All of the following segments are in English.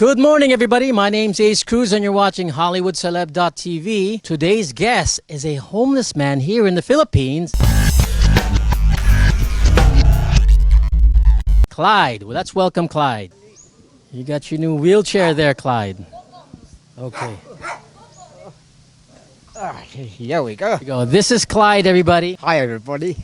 Good morning, everybody. My name's Ace Cruz, and you're watching hollywoodceleb.tv. Today's guest is a homeless man here in the Philippines. Clyde. Well, let's welcome Clyde. You got your new wheelchair there, Clyde. Okay. Here we go. Here we go. This is Clyde, everybody. Hi, everybody.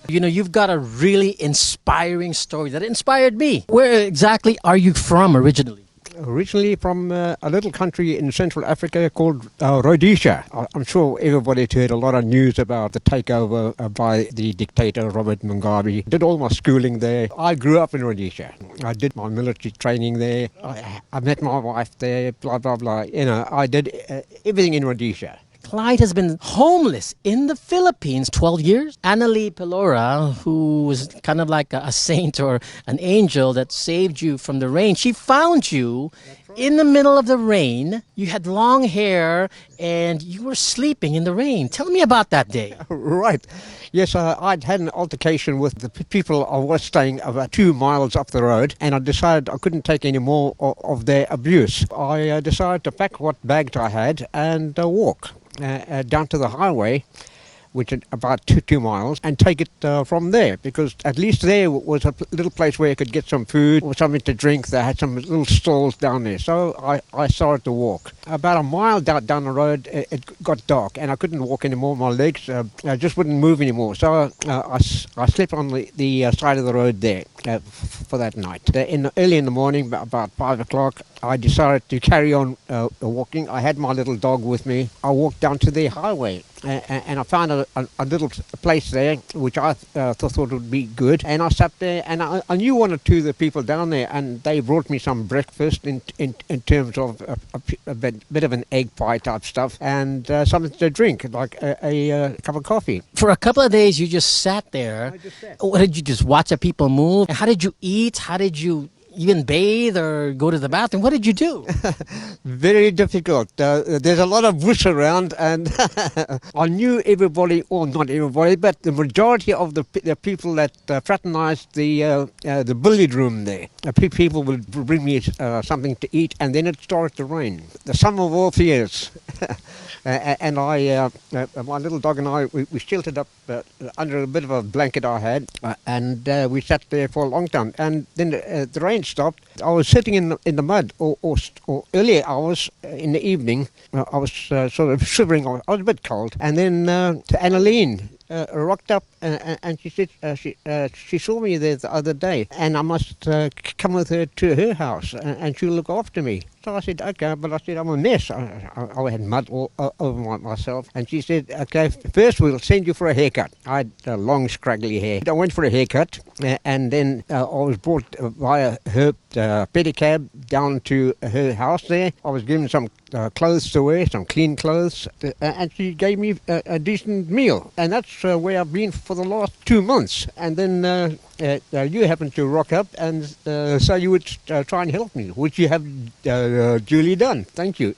You know, you've got a really inspiring story that inspired me. Where exactly are you from originally? Originally from a little country in Central Africa called Rhodesia. I'm sure everybody's heard a lot of news about the takeover by the dictator Robert Mugabe. Did all my schooling there. I grew up in Rhodesia. I did my military training there. I met my wife there, blah, blah, blah. You know, I did everything in Rhodesia. Clyde has been homeless in the Philippines 12 years. Annalie Pelora, who was kind of like a saint or an angel that saved you from the rain, she found you in the middle of the rain. You had long hair and you were sleeping in the rain. Tell me about that day. Right. Yes, I'd had an altercation with the people I was staying about 2 miles up the road, and I decided I couldn't take any more of their abuse. I decided to pack what bags I had and walk down to the highway, which is about 2 miles, and take it from there, because at least there was a little place where you could get some food or something to drink. They had some little stalls down there, so I started to walk. About a mile down the road, it got dark, and I couldn't walk anymore. My legs just wouldn't move anymore, so I slept on the side of the road there for that night. Early in the morning, about 5 o'clock, I decided to carry on walking. I had my little dog with me. I walked down to the highway, and I found a little place there which I thought would be good. And I sat there, and I knew one or two of the people down there, and they brought me some breakfast in terms of a bit of an egg pie type stuff, and something to drink, like a cup of coffee. For a couple of days, you just sat there. I just sat. What did you just watch the people move? How did you eat? How did you even bathe or go to the bathroom? What did you do? Very difficult. There's a lot of bush around, and I knew everybody, or not everybody, but the majority of the people that fraternized the billiard room there. People would bring me something to eat, and then it started to rain. The sum of all fears. And my little dog and I, we sheltered up under a bit of a blanket I had, and we sat there for a long time. And then the rain stopped. I was sitting in the mud, or earlier hours in the evening. I was sort of shivering. I was a bit cold. And then to Annaline rocked up, and she said she saw me there the other day, and I must come with her to her house, and she'll look after me. So I said, okay, but I said, I'm a mess. I had mud all over myself. And she said, okay, first we'll send you for a haircut. I had long, scraggly hair. I went for a haircut, and then I was brought via her pedicab down to her house there. I was given some clothes to wear, some clean clothes, and she gave me a decent meal. And that's where I've been for the last 2 months. And then you happened to rock up, and so you would try and help me, which you have duly done. Thank you.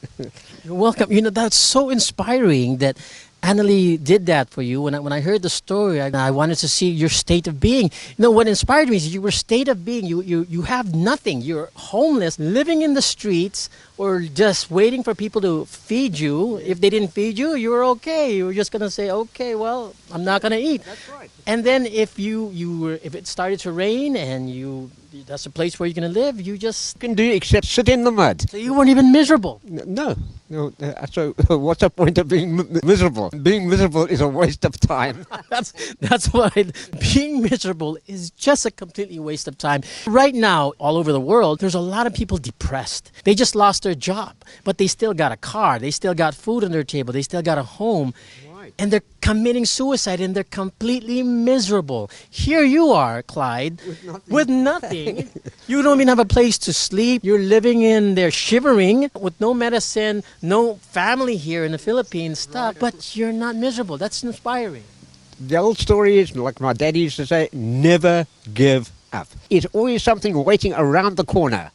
You're welcome. You know, that's so inspiring that Annalie did that for you. When I heard the story, I wanted to see your state of being. You know, what inspired me is your state of being. You have nothing. You're homeless, living in the streets, or just waiting for people to feed you. If they didn't feed you, you were okay. You were just gonna say, okay, well, I'm not gonna eat. That's right. And then if if it started to rain and that's a place where you're gonna live, you just Can do except sit in the mud. so you weren't even miserable. No. So what's the point of being miserable? Being miserable is a waste of time. That's why being miserable is just a completely waste of time. Right now, all over the world, there's a lot of people depressed. They just lost their job, but they still got a car. They still got food on their table. They still got a home. Right. And they're committing suicide, and they're completely miserable. Here you are, Clyde, with nothing. You don't even have a place to sleep. You're living in there shivering with no medicine, no family here in the Philippines, stuff, but you're not miserable. That's inspiring. The old story is, like my daddy used to say, never give up. It's always something waiting around the corner,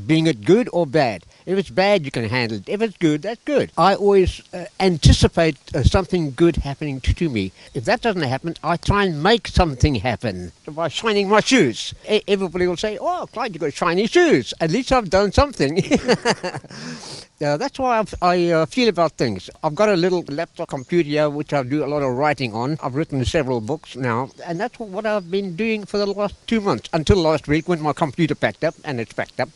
being it good or bad. If it's bad, you can handle it. If it's good, that's good. I always anticipate something good happening to me. If that doesn't happen, I try and make something happen by shining my shoes. Everybody will say, "Oh, Clyde, you've got shiny shoes. At least I've done something." That's why I feel about things. I've got a little laptop computer here which I do a lot of writing on. I've written several books now, and that's what I've been doing for the last 2 months, until last week when my computer packed up, and it's packed up.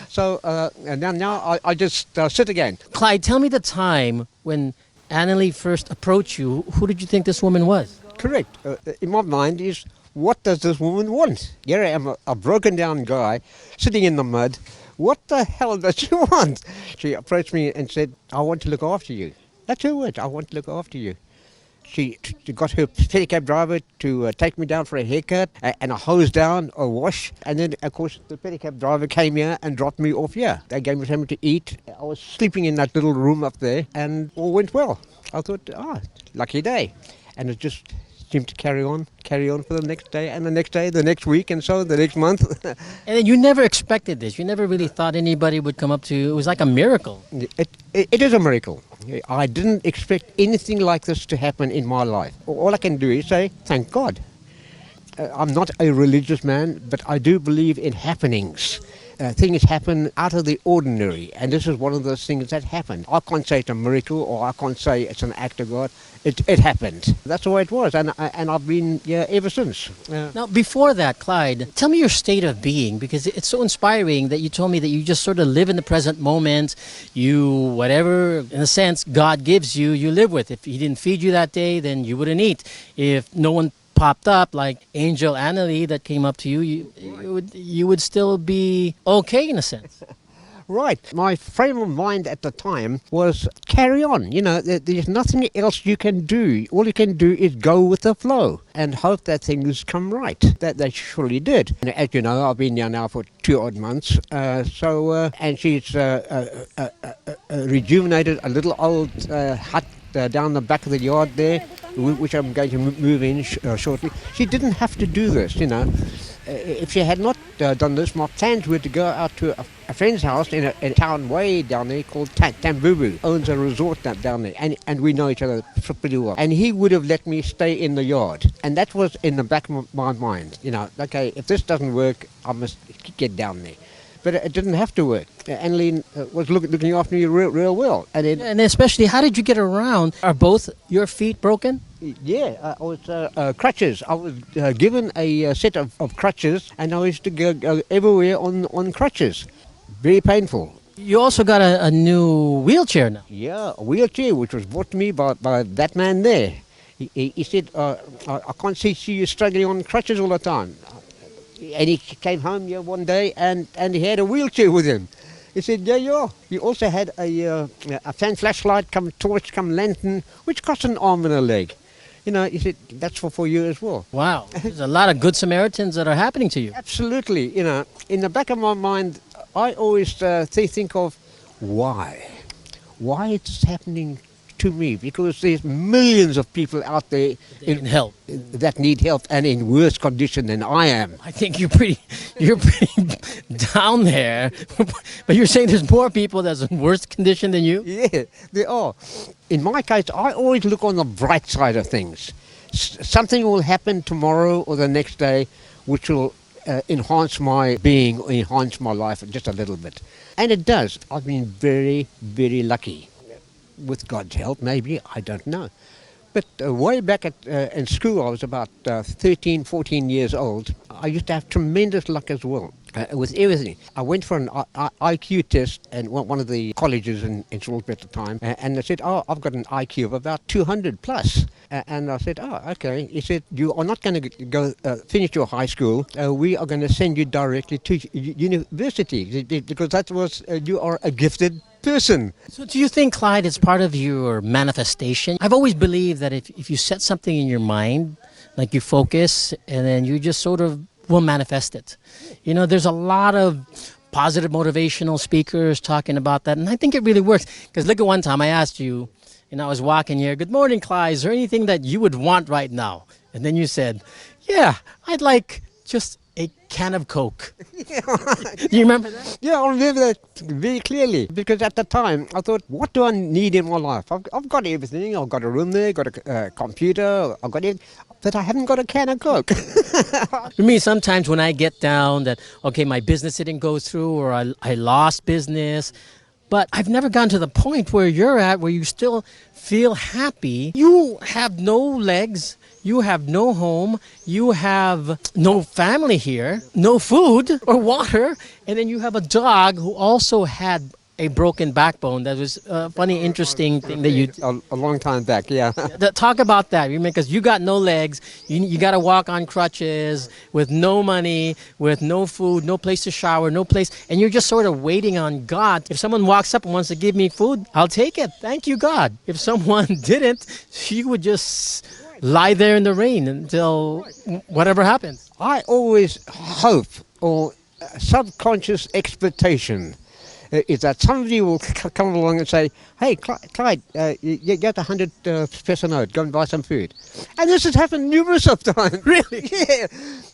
So and now I just sit again. Clyde, tell me the time when Annalie first approached you. Who did you think this woman was? Correct. In my mind is, what does this woman want? Here I am, a broken down guy, sitting in the mud. What the hell does she want? She approached me and said, "I want to look after you." That's her word, "I want to look after you." She got her pedicab driver to take me down for a haircut and a hose down, a wash. And then, of course, the pedicab driver came here and dropped me off here. They gave me something to eat. I was sleeping in that little room up there, and all went well. I thought, lucky day. And it just seemed to carry on for the next day, and the next day, the next week, and so the next month. And then you never expected this. You never really thought anybody would come up to you. It was like a miracle. It is a miracle. I didn't expect anything like this to happen in my life. All I can do is say, thank God. I'm not a religious man, but I do believe in happenings. Things happen out of the ordinary, and this is one of those things that happened. I can't say it's a miracle, or I can't say it's an act of God. It happened. That's the way it was, and I've been here ever since. Now, before that, Clyde, tell me your state of being, because it's so inspiring that you told me that you just sort of live in the present moment. You, whatever, in a sense, God gives you, you live with. If He didn't feed you that day, then you wouldn't eat. If no one popped up like Angel Annalie that came up to you, you would still be okay in a sense. Right. My frame of mind at the time was carry on. You know, there's nothing else you can do. All you can do is go with the flow and hope that things come right. That they surely did. And as you know, I've been here now for 2 odd months. And she's rejuvenated a little old hut down the back of the yard there, which I'm going to move in shortly. She didn't have to do this, you know. If she had not done this, my plans were to go out to a friend's house in a town way down there called Tambubu. Owns a resort down there, and we know each other pretty well. And he would have let me stay in the yard. And that was in the back of my mind, you know, okay, if this doesn't work, I must get down there. But it didn't have to work. Annalie was looking after me real well. And especially, how did you get around? Are both your feet broken? Yeah, I was crutches. I was given a set of crutches, and I used to go everywhere on crutches. Very painful. You also got a new wheelchair now. Yeah, a wheelchair, which was brought to me by that man there. He said, I can't see you struggling on crutches all the time. And he came home here one day and he had a wheelchair with him. He said, yeah. He also had a fan flashlight, torch, lantern, which cost an arm and a leg. You know, he said, that's for you as well. Wow. There's a lot of good Samaritans that are happening to you. Absolutely. You know, in the back of my mind, I always think of why. Why it's happening to me, because there's millions of people out there that need help and in worse condition than I am. I think you're pretty down there, but you're saying there's more people that's in worse condition than you? Yeah, there are. In my case, I always look on the bright side of things. Something will happen tomorrow or the next day which will enhance my being, or enhance my life just a little bit. And it does. I've been very, very lucky. With God's help, maybe, I don't know. But way back in school, I was about 13, 14 years old. I used to have tremendous luck as well with everything. I went for an IQ test at one of the colleges in Salisbury at the time, and they said, I've got an IQ of about 200 plus. And I said, okay. He said, you are not going to go finish your high school. We are going to send you directly to university, because that was, you are a gifted person. So do you think, Clyde, it's part of your manifestation? I've always believed that if you set something in your mind, like you focus, and then you just sort of will manifest it. You know, there's a lot of positive motivational speakers talking about that, and I think it really works. Because look, at one time I asked you, and I was walking here, good morning, Clyde, is there anything that you would want right now? And then you said, yeah, I'd like just a can of Coke. Do you remember that? Yeah, I remember that very clearly because at the time I thought, what do I need in my life? I've got everything. I've got a room there, got a computer, I've got it, but I haven't got a can of Coke. For me, sometimes when I get down that, okay, my business didn't go through or I lost business, but I've never gotten to the point where you're at where you still feel happy. You have no legs. You have no home, you have no family here, no food or water, and then you have a dog who also had a broken backbone. That was a funny, interesting thing that you... A long time back, yeah. Talk about that, because you got no legs, you got to walk on crutches, with no money, with no food, no place to shower, no place, and you're just sort of waiting on God. If someone walks up and wants to give me food, I'll take it. Thank you, God. If someone didn't, you would just lie there in the rain until whatever happens. I always hope, or subconscious expectation, is that somebody will come along and say, hey, Clyde, you get a 100 peso note, go and buy some food. And this has happened numerous of times. Really? Yeah.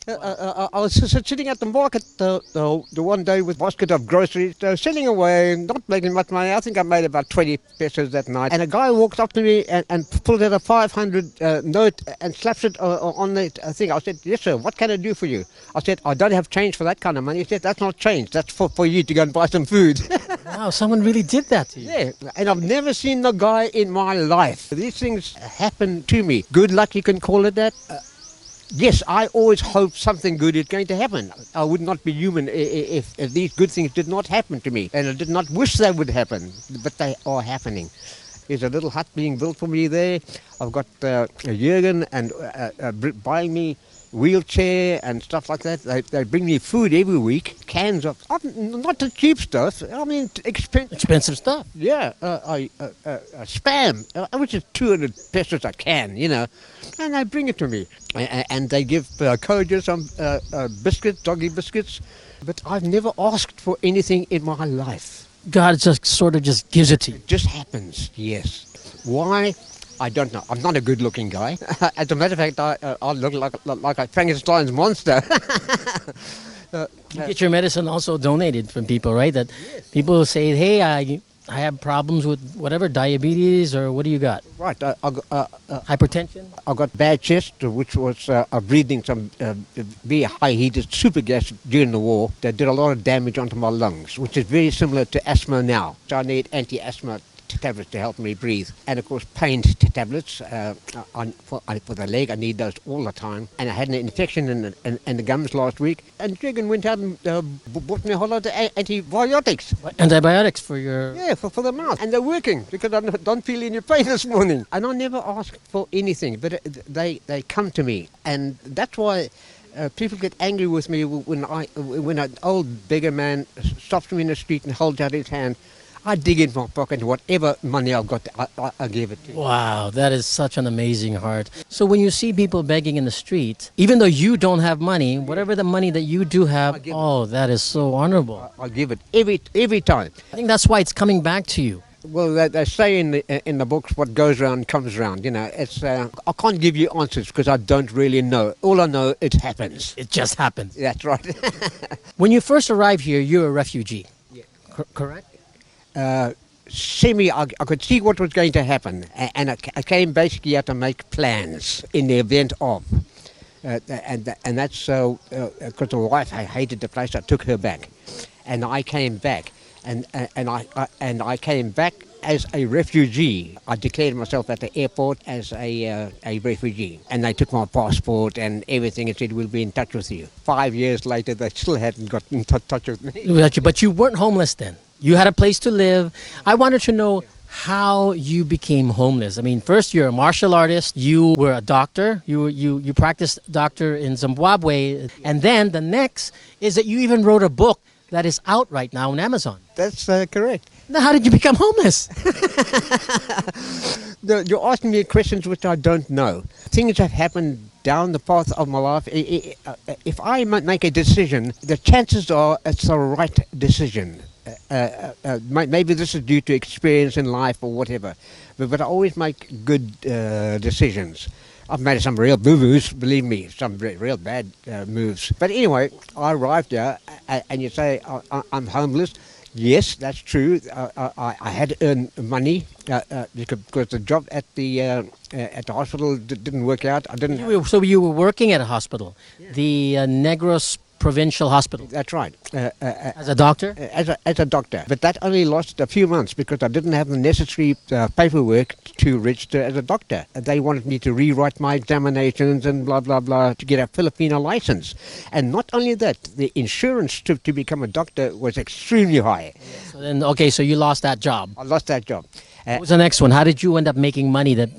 I was sitting at the market the one day with a basket of groceries, selling away, not making much money. I think I made about 20 pesos that night. And a guy walks up to me and pulls out a 500 note and slaps it on the thing. I said, yes, sir, what can I do for you? I said, I don't have change for that kind of money. He said, that's not change. That's for you to go and buy some food. Wow, someone really did that to you. Yeah, and I've never seen the guy in my life. These things happen to me. Good luck, you can call it that. Yes, I always hope something good is going to happen. I would not be human if these good things did not happen to me. And I did not wish they would happen, but they are happening. There's a little hut being built for me there. I've got Jürgen and buying me wheelchair and stuff like that. They bring me food every week, cans of, not the cheap stuff, I mean expensive stuff. Yeah, Spam, which is 200 pesos a can, and they bring it to me. And they give Koja some biscuits, doggy biscuits, but I've never asked for anything in my life. God just sort of just gives it to you. It just happens, yes. Why? I don't know. I'm not a good-looking guy. As a matter of fact, I look like a Frankenstein's monster. You get your medicine also donated from people, right? That yes. People say, hey, I have problems with whatever, diabetes, or what do you got? Right. Hypertension? I got bad chest, which was breathing some very high heated super gas during the war that did a lot of damage onto my lungs, which is very similar to asthma now. So I need anti-asthma tablets to help me breathe, and of course pain tablets for the leg. I need those all the time. And I had an infection in the gums last week, and Jürgen went out and bought me a whole lot of antibiotics. Antibiotics for your... Yeah, for the mouth, and they're working because I don't feel any pain this morning. And I never ask for anything, but they come to me, and that's why people get angry with me when an old beggar man stops me in the street and holds out his hand. I dig in my pocket, whatever money I've got, I give it to you. Wow, that is such an amazing heart. So when you see people begging in the street, even though you don't have money, whatever the money that you do have, that is so honorable. I give it every time. I think that's why it's coming back to you. Well, they say in the books, what goes around comes around. It's I can't give you answers because I don't really know. All I know, it happens. It just happens. That's right. When you first arrived here, you were a refugee. Yeah. Correct? I could see what was going to happen, and I came basically here to make plans in the event of, and that's so because the wife, I hated the place. I took her back, and I came back, and I came back as a refugee. I declared myself at the airport as a refugee, and they took my passport and everything and said, we'll be in touch with you. 5 years later, they still hadn't got in touch with me. But you weren't homeless then. You had a place to live. I wanted to know how you became homeless. I mean, first you're a martial artist. You were a doctor. You practiced doctor in Zimbabwe. And then the next is that you even wrote a book that is out right now on Amazon. That's correct. Now, how did you become homeless? You're asking me questions which I don't know. Things have happened down the path of my life. If I make a decision, the chances are it's the right decision. Maybe this is due to experience in life or whatever, but I always make good decisions. I've made some real boo-boos, believe me, some real bad moves. But anyway, I arrived there, and you say, I'm homeless. Yes, that's true. I had to earn money because the job at the hospital didn't work out. I didn't. So you were working at a hospital, the Negros Provincial Hospital. That's right. As a doctor? As a doctor. But that only lasted a few months because I didn't have the necessary paperwork to register as a doctor. They wanted me to rewrite my examinations and blah, blah, blah to get a Filipino license. And not only that, the insurance to become a doctor was extremely high. So then, okay, so you lost that job. I lost that job. What was the next one? How did you end up making money that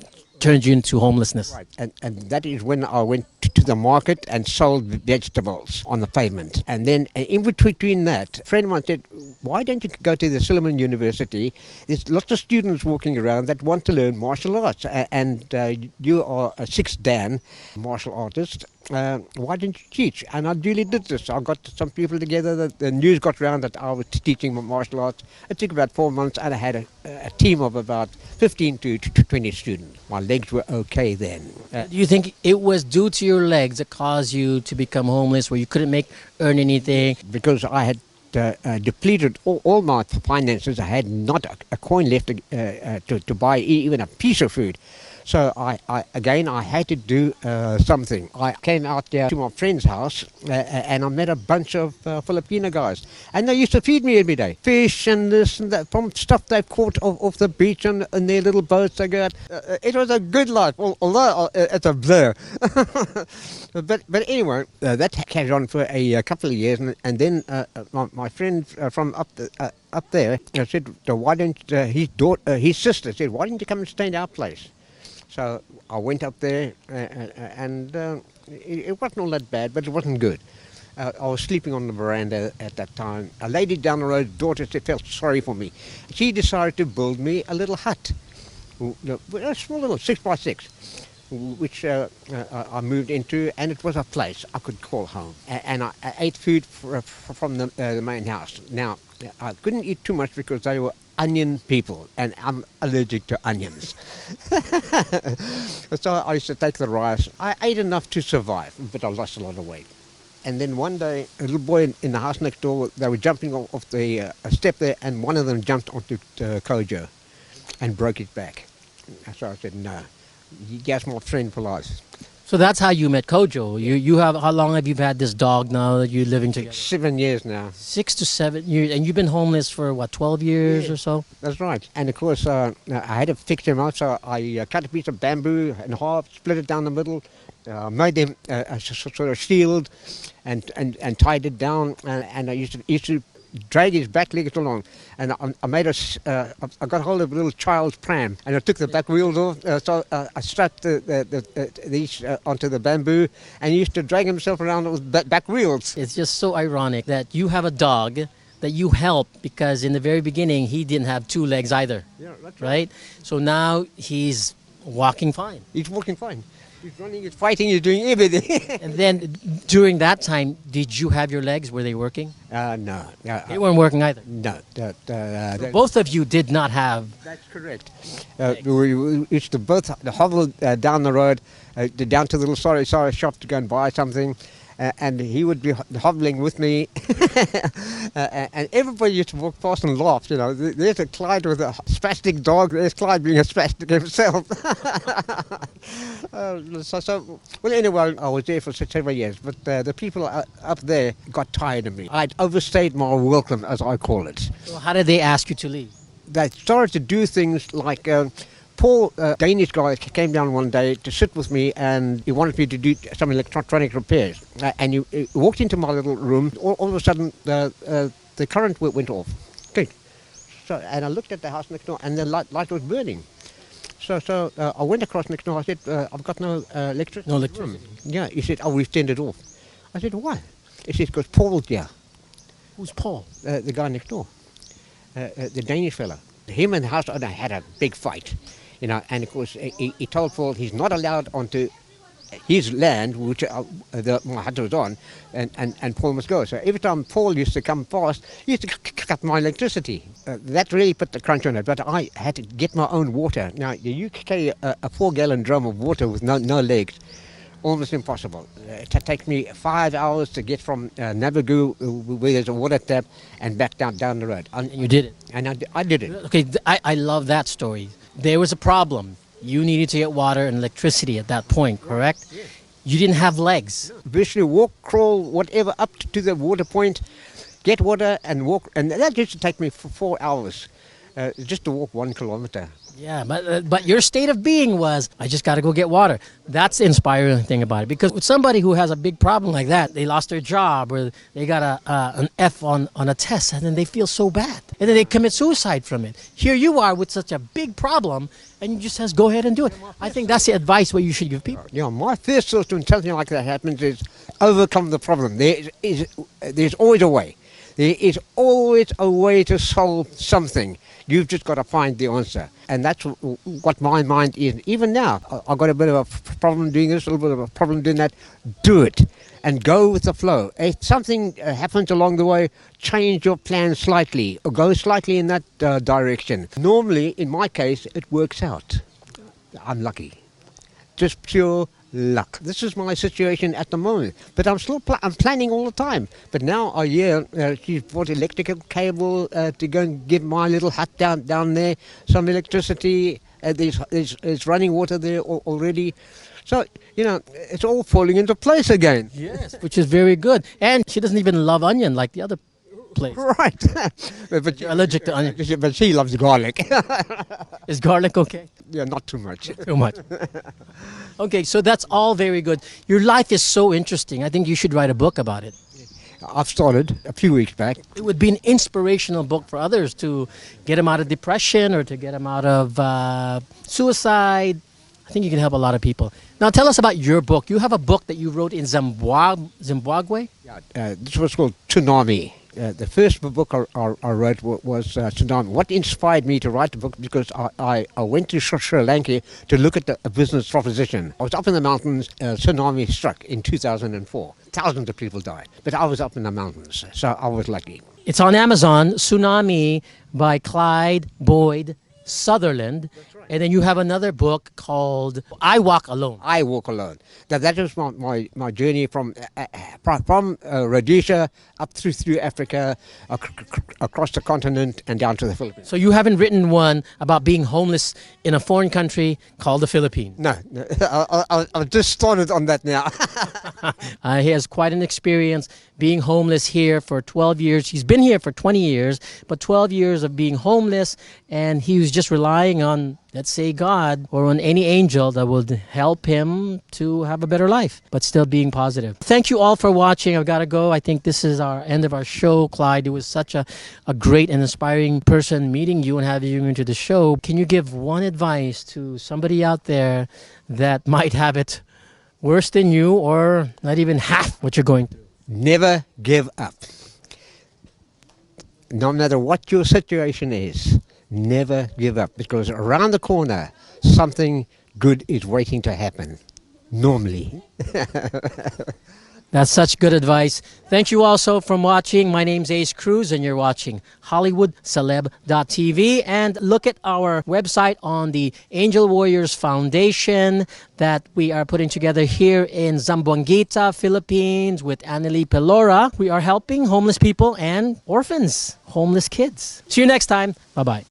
turned you into homelessness? Right, and that is when I went to the market and sold vegetables on the pavement. And then in between that, a friend of mine said, why don't you go to the Solomon University? There's lots of students walking around that want to learn martial arts. And you are a 6th Dan martial artist. Why didn't you teach? And I really did this. I got some people together. The news got around that I was teaching martial arts. It took about 4 months, and I had a team of about 15 to 20 students. My legs were okay then. Do you think it was due to your legs that caused you to become homeless, where you couldn't earn anything? Because I had depleted all my finances. I had not a coin left to buy even a piece of food. So I had to do something. I came out there to my friend's house and I met a bunch of Filipino guys. And they used to feed me every day. Fish and this and that, from stuff they've caught off the beach and in their little boats they got. It was a good life, although it's a blur. But anyway, that carried on for a couple of years. And then my friend from up there said, why don't his sister said, why don't you come and stay in our place? So I went up there, and it wasn't all that bad, but it wasn't good. I was sleeping on the veranda at that time. A lady down the road, daughter, felt sorry for me. She decided to build me a little hut, a small little 6x6, which I moved into, and it was a place I could call home. And I ate food from the main house. Now, I couldn't eat too much because they were onion people, and I'm allergic to onions. So I used to take the rice. I ate enough to survive, but I lost a lot of weight. And then one day, a little boy in the house next door, they were jumping off the step there, and one of them jumped onto Kojo and broke his back. So I said, no, he's my friend for life. So that's how you met Kojo. You have, how long have you had this dog now that you're living together? 7 years now. 6 to 7 years, and you've been homeless for what, 12 years or so? That's right. And of course, I had to fix him out, so I cut a piece of bamboo in half, split it down the middle, made him a sort of shield, and tied it down. And I used to drag his back legs along, and I got hold of a little child's pram, and I took the back wheels off, so I strapped these onto the bamboo, and he used to drag himself around with back wheels. It's just so ironic that you have a dog that you help, because in the very beginning he didn't have 2 legs either. Yeah, that's right? So now he's walking fine. He's walking fine. He's running, he's fighting, he's doing everything. And then during that time, did you have your legs? Were they working? No. They weren't working either? No. So both of you did not have... That's correct. We used to both hobble down the road, down to the little sorry shop to go and buy something. And he would be hobbling with me, and everybody used to walk past and laugh. You know, there's a Clyde with a spastic dog. There's Clyde being a spastic himself. Well, anyway, I was there for several years, but the people up there got tired of me. I'd overstayed my welcome, as I call it. So how did they ask you to leave? They started to do things like. Paul, Danish guy, came down one day to sit with me, and he wanted me to do some electronic repairs. And he walked into my little room. All of a sudden, the current went off. Okay. And I looked at the house next door, and the light was burning. So I went across next door. I said, I've got no electricity. No electricity. Yeah. He said, we've turned it off. I said, why? He said, because Paul's here. Who's Paul? The guy next door. The Danish fella. Him and the house owner had a big fight. You know, and of course he told Paul he's not allowed onto his land, which my hut was on, and Paul must go. So every time Paul used to come past, he used to cut my electricity. that really put the crunch on it. But I had to get my own water. Now, you carry a 4-gallon drum of water with no legs. Almost impossible. It takes me 5 hours to get from Navagu, where there's a water tap, and back down the road. And you did it. And I did it. Okay, I love that story. There was a problem. You needed to get water and electricity at that point, correct? Yes. You didn't have legs. Basically walk, crawl, whatever, up to the water point, get water and walk. And that used to take me for 4 hours just to walk 1 kilometer. Yeah, but your state of being was, I just got to go get water. That's the inspiring thing about it. Because with somebody who has a big problem like that, they lost their job or they got an F on a test, and then they feel so bad. And then they commit suicide from it. Here you are with such a big problem, and you just says, go ahead and do it. I think that's the advice what you should give people. Yeah, my first thought when something like that happens is overcome the problem. There's always a way. There is always a way to solve something. You've just got to find the answer. And that's what my mind is. Even now, I've got a bit of a problem doing this, a little bit of a problem doing that. Do it and go with the flow. If something happens along the way, change your plan slightly or go slightly in that direction. Normally, in my case, it works out. I'm lucky. Just pure luck. This is my situation at the moment, but I'm still I'm planning all the time. But now I hear she's bought electrical cable to go and give my little hut down there some electricity. There's running water there already. So, it's all falling into place again. Yes, which is very good. And she doesn't even love onion like the other place. Right. but You're allergic to onion. But she loves garlic. Is garlic okay? Yeah, not too much. Too much. Okay, so that's all very good. Your life is so interesting. I think you should write a book about it. I've started a few weeks back. It would be an inspirational book for others to get them out of depression or to get them out of suicide. I think you can help a lot of people. Now tell us about your book. You have a book that you wrote in Zimbabwe? Yeah, this was called Tsunami. The first book I wrote was Tsunami. What inspired me to write the book, because I went to Sri Lanka to look at a business proposition. I was up in the mountains, tsunami struck in 2004. Thousands of people died, but I was up in the mountains, so I was lucky. It's on Amazon, Tsunami by Clyde Boyd Sutherland. That's right. And then you have another book called I Walk Alone. I Walk Alone. That was my journey from Rhodesia up through Africa, across the continent and down to the Philippines. So you haven't written one about being homeless in a foreign country called the Philippines. No, I've just started on that now. He has quite an experience being homeless here for 12 years. He's been here for 20 years, but 12 years of being homeless, and he was just relying on, let's say, God or on any angel that would help him to have a better life, but still being positive. Thank you all for watching. I've got to go. I think this is our end of our show, Clyde. It was such a great and inspiring person meeting you and having you into the show. Can you give one advice to somebody out there that might have it worse than you or not even half what you're going through? Never give up. No matter what your situation is, never give up, because around the corner, something good is waiting to happen. Normally. That's such good advice. Thank you also for watching. My name's Ace Cruz, and you're watching hollywoodceleb.tv. And look at our website on the Angel Warriors Foundation that we are putting together here in Zamboanguita, Philippines with Annalie Pelora. We are helping homeless people and orphans, homeless kids. See you next time. Bye-bye.